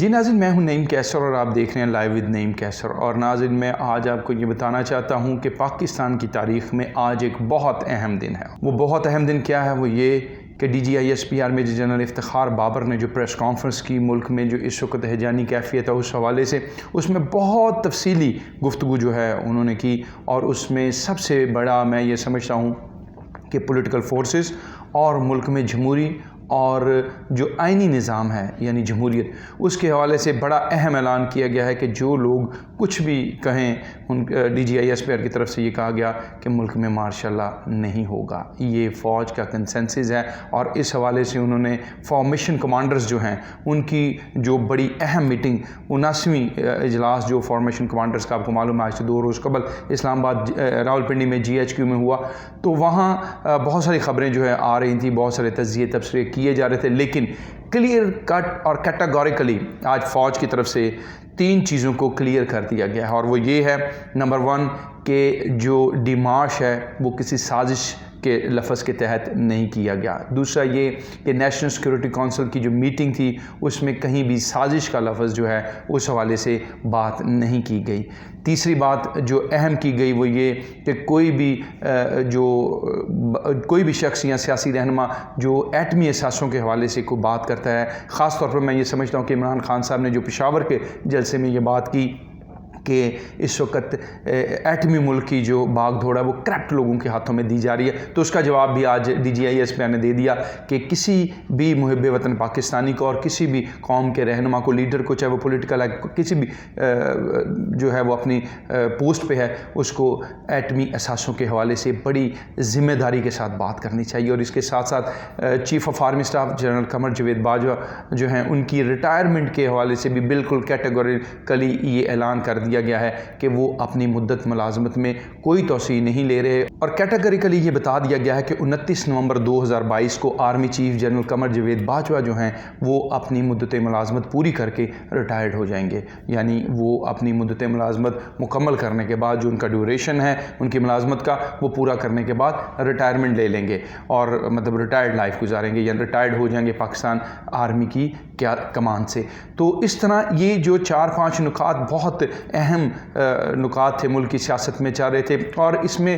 جی ناظرین، میں ہوں نعیم کیسر اور آپ دیکھ رہے ہیں لائیو ود نعیم کیسر۔ اور ناظرین، میں آج آپ کو یہ بتانا چاہتا ہوں کہ پاکستان کی تاریخ میں آج ایک بہت اہم دن ہے۔ وہ بہت اہم دن کیا ہے؟ وہ یہ کہ DGISPR major general Iftikhar Babar نے جو پریس کانفرنس کی، ملک میں جو اس وقت ہیجانی کیفیت ہے اس حوالے سے، اس میں بہت تفصیلی گفتگو جو ہے انہوں نے کی، اور اس میں سب سے بڑا میں یہ سمجھتا ہوں کہ پولیٹیکل فورسز اور ملک میں جمہوری اور جو آئینی نظام ہے یعنی جمہوریت، اس کے حوالے سے بڑا اہم اعلان کیا گیا ہے کہ جو لوگ کچھ بھی کہیں، DGISPR کی طرف سے یہ کہا گیا کہ ملک میں مارشل لا نہیں ہوگا۔ یہ فوج کا کنسنسس ہے، اور اس حوالے سے انہوں نے فارمیشن کمانڈرز جو ہیں ان کی جو بڑی اہم میٹنگ، 79ویں اجلاس جو فارمیشن کمانڈرز کا آپ کو معلوم ہے آج سے 2 روز قبل اسلام آباد راولپنڈی میں GHQ میں ہوا، تو وہاں بہت ساری خبریں جو ہے آ رہی تھیں، بہت سارے تجزیے تبصرے کیے جا رہے تھے، لیکن کلیئر کٹ اور کیٹاگوریکلی آج فوج کی طرف سے 3 چیزوں کو کلیئر کر دیا گیا ہے، اور وہ یہ ہے: نمبر 1 کہ جو ڈیمارش ہے وہ کسی سازش کے لفظ کے تحت نہیں کیا گیا۔ دوسرا یہ کہ نیشنل سیکورٹی کونسل کی جو میٹنگ تھی اس میں کہیں بھی سازش کا لفظ جو ہے اس حوالے سے بات نہیں کی گئی۔ تیسری بات جو اہم کی گئی وہ یہ کہ کوئی بھی شخص یا سیاسی رہنما جو ایٹمی اثاثوں کے حوالے سے کوئی بات کرتا ہے، خاص طور پر میں یہ سمجھتا ہوں کہ عمران خان صاحب نے جو پشاور کے جلسے میں یہ بات کی کہ اس وقت ایٹمی ملک کی جو بھاگ دوڑ ہے وہ کرپٹ لوگوں کے ہاتھوں میں دی جا رہی ہے، تو اس کا جواب بھی آج DGISPR نے دے دیا کہ کسی بھی محب وطن پاکستانی کو اور کسی بھی قوم کے رہنما کو، لیڈر کو، چاہے وہ پولیٹیکل ہے، کسی بھی جو ہے وہ اپنی پوسٹ پہ ہے، اس کو ایٹمی اثاثوں کے حوالے سے بڑی ذمہ داری کے ساتھ بات کرنی چاہیے۔ اور اس کے ساتھ ساتھ chief of army staff general Qamar Javed Bajwa جو ہیں ان کی ریٹائرمنٹ کے حوالے سے بھی بالکل کیٹیگوریکلی یہ اعلان کر دیا گیا ہے کہ وہ اپنی مدت ملازمت میں کوئی توسیع نہیں لے رہے، اور کیٹیگوریکلی یہ بتا دیا گیا ہے کہ 29 نومبر 2022 کو army chief general Qamar Javed Bajwa جو ہیں وہ اپنی مدت ملازمت پوری کر کے ریٹائرڈ ہو جائیں گے، یعنی وہ اپنی مدت ملازمت مکمل کرنے کے بعد جو ان کا ڈیوریشن ہے ان کی ملازمت کا، وہ پورا کرنے کے بعد ریٹائرمنٹ لے لیں گے، اور مطلب ریٹائرڈ لائف گزاریں گے، یعنی ریٹائرڈ ہو جائیں گے پاکستان آرمی کی کمان سے۔ تو اس طرح یہ جو 4-5 نکات بہت اہم نکات تھے ملک کی سیاست میں چل رہے تھے، اور اس میں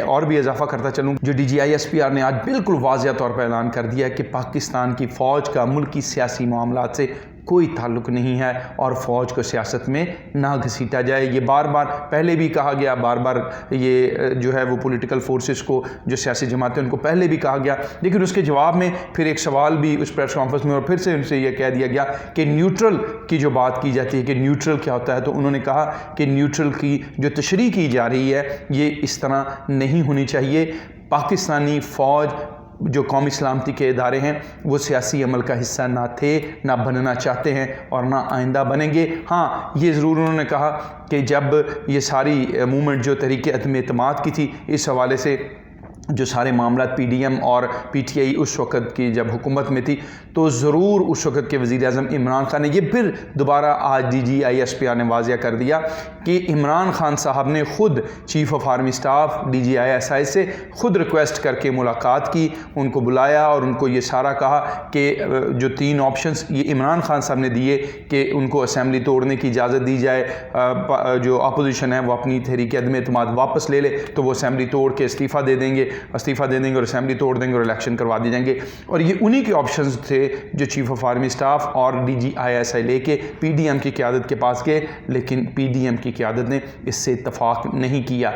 اور بھی اضافہ کرتا چلوں، جو DGISPR نے آج بالکل واضح طور پر اعلان کر دیا ہے کہ پاکستان کی فوج کا ملکی سیاسی معاملات سے کوئی تعلق نہیں ہے، اور فوج کو سیاست میں نہ گھسیٹا جائے۔ یہ بار بار پہلے بھی کہا گیا، بار بار یہ جو ہے وہ پولیٹیکل فورسز کو، جو سیاسی جماعتیں، ان کو پہلے بھی کہا گیا، لیکن اس کے جواب میں پھر ایک سوال بھی اس پریس کانفرنس میں اور پھر سے ان سے یہ کہہ دیا گیا کہ نیوٹرل کی جو بات کی جاتی ہے کہ نیوٹرل کیا ہوتا ہے، تو انہوں نے کہا کہ نیوٹرل کی جو تشریح کی جا رہی ہے یہ اس طرح نہیں ہونی چاہیے۔ پاکستانی فوج جو قومی سلامتی کے ادارے ہیں وہ سیاسی عمل کا حصہ نہ تھے، نہ بننا چاہتے ہیں، اور نہ آئندہ بنیں گے۔ ہاں، یہ ضرور انہوں نے کہا کہ جب یہ ساری موومنٹ جو تحریک عدم اعتماد کی تھی، اس حوالے سے جو سارے معاملات PDM اور PTI اس وقت کی جب حکومت میں تھی، تو ضرور اس وقت کے وزیر اعظم عمران خان نے یہ پھر دوبارہ آج DGISPR نے واضح کر دیا کہ عمران خان صاحب نے خود chief of army staff DGISI سے خود ریکویسٹ کر کے ملاقات کی، ان کو بلایا اور ان کو یہ سارا کہا کہ جو 3 آپشنز یہ عمران خان صاحب نے دیے کہ ان کو اسمبلی توڑنے کی اجازت دی جائے، جو اپوزیشن ہے وہ اپنی تحریک عدم اعتماد واپس لے لے تو وہ اسمبلی توڑ کے استعفیٰ دے دیں گے اور اسمبلی توڑ دیں گے اور الیکشن کروا دی جائیں گے، اور یہ انہی کے آپشنز تھے جو چیف آف آرمی اسٹاف اور DGISI لے کے PDM کی قیادت کے پاس گئے، لیکن PDM کی قیادت نے اس سے اتفاق نہیں کیا۔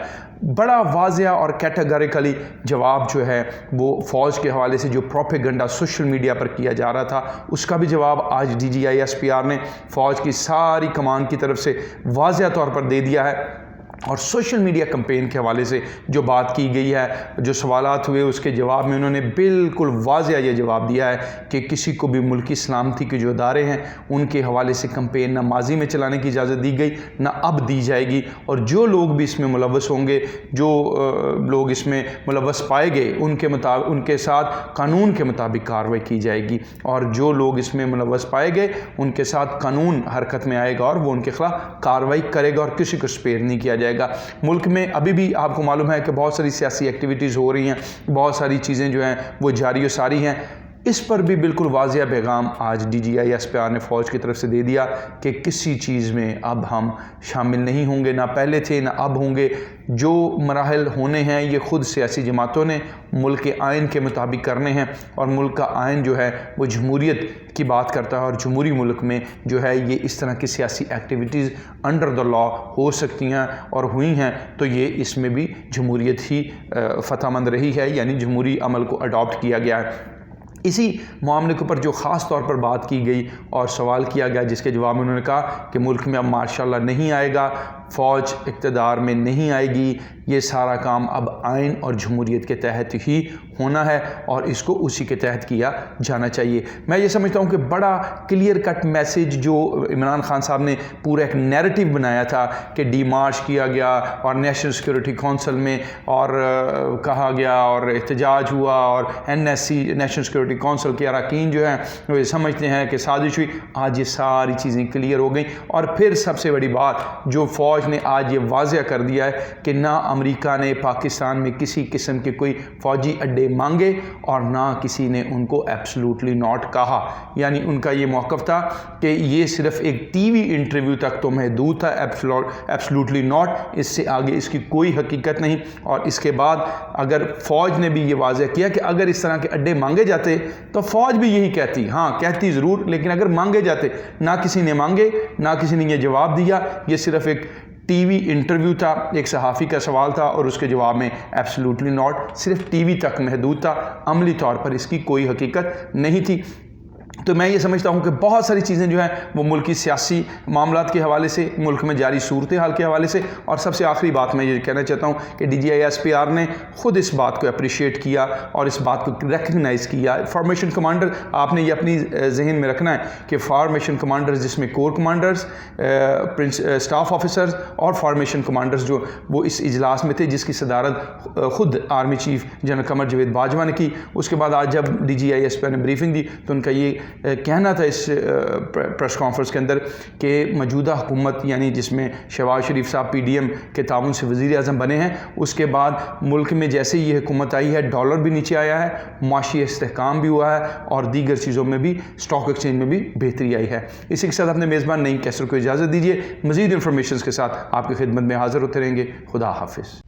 بڑا واضح اور کیٹیگوریکلی جواب جو ہے وہ فوج کے حوالے سے جو پروپیگنڈا سوشل میڈیا پر کیا جا رہا تھا اس کا بھی جواب آج DGISPR نے فوج کی ساری کمان کی طرف سے واضح طور پر دے دیا ہے، اور سوشل میڈیا کمپین کے حوالے سے جو بات کی گئی ہے، جو سوالات ہوئے اس کے جواب میں انہوں نے بالکل واضح یہ جواب دیا ہے کہ کسی کو بھی ملکی سلامتی کے جو ادارے ہیں ان کے حوالے سے کمپین نہ ماضی میں چلانے کی اجازت دی گئی نہ اب دی جائے گی، اور جو لوگ بھی اس میں ملوث ہوں گے، جو لوگ اس میں ملوث پائے گئے، ان کے ساتھ قانون کے مطابق کارروائی کی جائے گی، اور جو لوگ اس میں ملوث پائے گئے ان کے ساتھ قانون حرکت میں آئے گا اور وہ ان کے خلاف کارروائی کرے گا، اور کسی کو سپیئر نہیں کیا جائے گا۔ ملک میں ابھی بھی آپ کو معلوم ہے کہ بہت ساری سیاسی ایکٹیویٹیز ہو رہی ہیں، بہت ساری چیزیں جو ہیں وہ جاری و ساری ہیں۔ اس پر بھی بالکل واضح پیغام آج DGI/SPR نے فوج کی طرف سے دے دیا کہ کسی چیز میں اب ہم شامل نہیں ہوں گے، نہ پہلے تھے نہ اب ہوں گے۔ جو مراحل ہونے ہیں یہ خود سیاسی جماعتوں نے ملک کے آئین کے مطابق کرنے ہیں، اور ملک کا آئین جو ہے وہ جمہوریت کی بات کرتا ہے، اور جمہوری ملک میں جو ہے یہ اس طرح کی سیاسی ایکٹیویٹیز انڈر دا لا ہو سکتی ہیں اور ہوئی ہیں، تو یہ اس میں بھی جمہوریت ہی فتح مند رہی ہے، یعنی جمہوری عمل کو اڈاپٹ کیا گیا ہے۔ اسی معاملے کے اوپر جو خاص طور پر بات کی گئی اور سوال کیا گیا، جس کے جواب میں انہوں نے کہا کہ ملک میں اب مارشاء اللہ نہیں آئے گا، فوج اقتدار میں نہیں آئے گی، یہ سارا کام اب آئین اور جمہوریت کے تحت ہی ہونا ہے اور اس کو اسی کے تحت کیا جانا چاہیے۔ میں یہ سمجھتا ہوں کہ بڑا کلیئر کٹ میسیج جو عمران خان صاحب نے پورا ایک نیریٹو بنایا تھا کہ ڈی مارچ کیا گیا اور نیشنل سیکورٹی کونسل میں اور کہا گیا اور احتجاج ہوا، اور NSC نیشنل سیکورٹی کونسل کے اراکین جو ہیں وہ یہ سمجھتے ہیں کہ سازش ہوئی۔ آج یہ ساری چیزیں کلیئر ہو گئیں، اور پھر سب سے بڑی بات جو فوج نے آج یہ واضح کر دیا ہے کہ نہ امریکہ نے پاکستان میں کسی قسم کے کوئی فوجی اڈے مانگے اور نہ کسی نے ان کو ایبسلوٹلی ناٹ کہا، یعنی ان کا یہ موقف تھا کہ یہ صرف ایک ٹی وی انٹرویو تک تو محدود تھا، ایبسلوٹلی ناٹ، اس سے آگے اس کی کوئی حقیقت نہیں۔ اور اس کے بعد اگر فوج نے بھی یہ واضح کیا کہ اگر اس طرح کے اڈے مانگے جاتے تو فوج بھی یہی کہتی، ہاں کہتی ضرور، لیکن اگر مانگے جاتے، نہ کسی نے مانگے، نہ کسی نے یہ جواب دیا، یہ صرف ایک ٹی وی انٹرویو تھا، ایک صحافی کا سوال تھا اور اس کے جواب میں ایبسلوٹلی ناٹ صرف ٹی وی تک محدود تھا، عملی طور پر اس کی کوئی حقیقت نہیں تھی۔ تو میں یہ سمجھتا ہوں کہ بہت ساری چیزیں جو ہیں وہ ملکی سیاسی معاملات کے حوالے سے، ملک میں جاری صورتحال کے حوالے سے، اور سب سے آخری بات میں یہ کہنا چاہتا ہوں کہ DGI/SPR نے خود اس بات کو اپریشیٹ کیا اور اس بات کو ریکگنائز کیا۔ فارمیشن کمانڈر، آپ نے یہ اپنی ذہن میں رکھنا ہے کہ فارمیشن کمانڈرز جس میں کور کمانڈرز، اسٹاف آفیسرز اور فارمیشن کمانڈرز جو وہ اس اجلاس میں تھے، جس کی صدارت خود army chief general Qamar Javed Bajwa نے کی۔ اس کے بعد آج جب DGI/SPR نے بریفنگ دی تو ان کا یہ کہنا تھا اس پریس کانفرنس کے اندر کہ موجودہ حکومت، یعنی جس میں شہباز شریف صاحب PDM کے تعاون سے وزیر اعظم بنے ہیں، اس کے بعد ملک میں جیسے یہ حکومت آئی ہے ڈالر بھی نیچے آیا ہے، معاشی استحکام بھی ہوا ہے، اور دیگر چیزوں میں بھی اسٹاک ایکسچینج میں بھی بہتری آئی ہے۔ اسی کے ساتھ اپنے میزبان نعیم کیسر کو اجازت دیجیے، مزید انفارمیشنز کے ساتھ آپ کی خدمت میں حاضر ہوتے رہیں گے۔ خدا حافظ۔